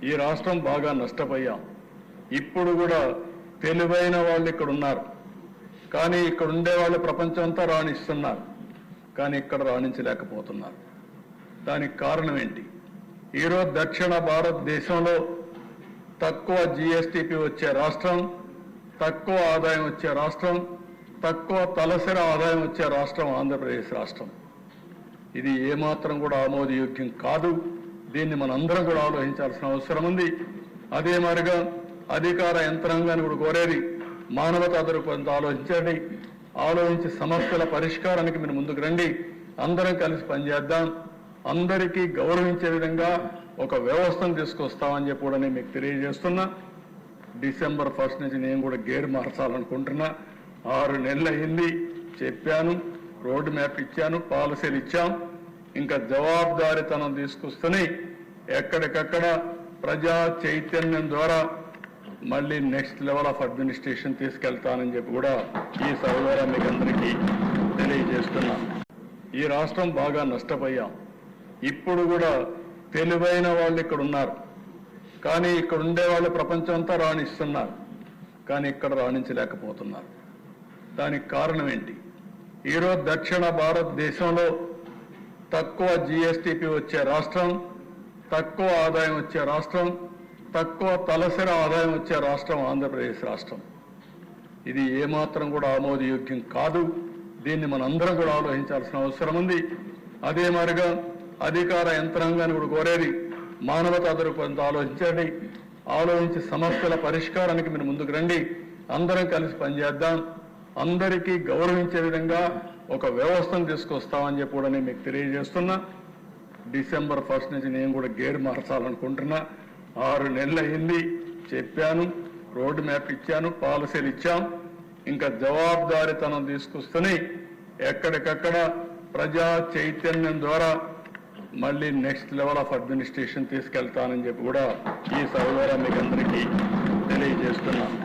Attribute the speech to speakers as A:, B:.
A: ఈ రాష్ట్రం బాగా నష్టపోయాం. ఇప్పుడు కూడా తెలివైన వాళ్ళు ఇక్కడ ఉన్నారు, కానీ ఇక్కడ ఉండే వాళ్ళు ప్రపంచం అంతా రాణిస్తున్నారు, కానీ ఇక్కడ రాణించలేకపోతున్నారు. దానికి కారణం ఏంటి? ఈరోజు దక్షిణ భారతదేశంలో తక్కువ జీఎస్టీపీ వచ్చే రాష్ట్రం, తక్కువ ఆదాయం వచ్చే రాష్ట్రం, తక్కువ తలసరి ఆదాయం వచ్చే రాష్ట్రం ఆంధ్రప్రదేశ్ రాష్ట్రం. ఇది ఏమాత్రం కూడా ఆమోదయోగ్యం కాదు. దీన్ని మనందరం కూడా ఆలోచించాల్సిన అవసరం ఉంది. అదే మాదిరిగా అధికార యంత్రాంగాన్ని కూడా కోరేది, మానవతా దృక్పథంతో ఆలోచించండి. ఆలోచించి సమస్యల పరిష్కారానికి మీరు ముందుకు రండి. అందరం కలిసి పనిచేద్దాం. అందరికీ గౌరవించే విధంగా ఒక వ్యవస్థను తీసుకొస్తామని చెప్పి కూడా నేను మీకు తెలియజేస్తున్నా. డిసెంబర్ 1 నుంచి నేను కూడా గేర్ మార్చాలనుకుంటున్నా. 6 నెలలు అయింది, చెప్పాను, రోడ్ మ్యాప్ ఇచ్చాను, పాలసీలు ఇచ్చాం. ఇంకా జవాబుదారీతనం తీసుకొస్తూనే ఎక్కడికక్కడ ప్రజా చైతన్యం ద్వారా మళ్ళీ నెక్స్ట్ లెవెల్ ఆఫ్ అడ్మినిస్ట్రేషన్ తీసుకెళ్తానని చెప్పి కూడా ఈ సభ ద్వారా మీకు అందరికీ తెలియజేస్తున్నాం. ఈ రాష్ట్రం బాగా నష్టపోయాం. ఇప్పుడు కూడా తెలివైన వాళ్ళు ఇక్కడ ఉన్నారు, కానీ ఇక్కడ ఉండే వాళ్ళు ప్రపంచం అంతా రాణిస్తున్నారు, కానీ ఇక్కడ రాణించలేకపోతున్నారు. దానికి కారణం ఏంటి? ఈరోజు దక్షిణ భారతదేశంలో తక్కువ జీఎస్టీపీ వచ్చే రాష్ట్రం, తక్కువ ఆదాయం వచ్చే రాష్ట్రం, తక్కువ తలసరి ఆదాయం వచ్చే రాష్ట్రం ఆంధ్రప్రదేశ్ రాష్ట్రం. ఇది ఏమాత్రం కూడా ఆమోదయోగ్యం కాదు. దీన్ని మనందరం కూడా ఆలోచించాల్సిన అవసరం ఉంది. అదే మాదిరిగా అధికార యంత్రాంగాన్ని కూడా కోరేది, మానవతా దృక్పథంతో ఆలోచించండి. ఆలోచించి సమస్యల పరిష్కారానికి మీరు ముందుకు రండి. అందరం కలిసి పనిచేద్దాం. అందరికీ గౌరవించే విధంగా ఒక వ్యవస్థను తీసుకొస్తామని చెప్పి కూడా నేను మీకు తెలియజేస్తున్నా. డిసెంబర్ 1 నుంచి నేను కూడా గేర్ మార్చాలనుకుంటున్నా. 6 నెలలు అయింది, చెప్పాను, రోడ్ మ్యాప్ ఇచ్చాను, పాలసీలు ఇచ్చాం. ఇంకా జవాబుదారీతనం తీసుకొస్తూనే ఎక్కడికక్కడ ప్రజా చైతన్యం ద్వారా మళ్ళీ నెక్స్ట్ లెవెల్ ఆఫ్ అడ్మినిస్ట్రేషన్ తీసుకెళ్తానని చెప్పి కూడా ఈ సభ ద్వారా మీకు అందరికీ తెలియజేస్తున్నాను.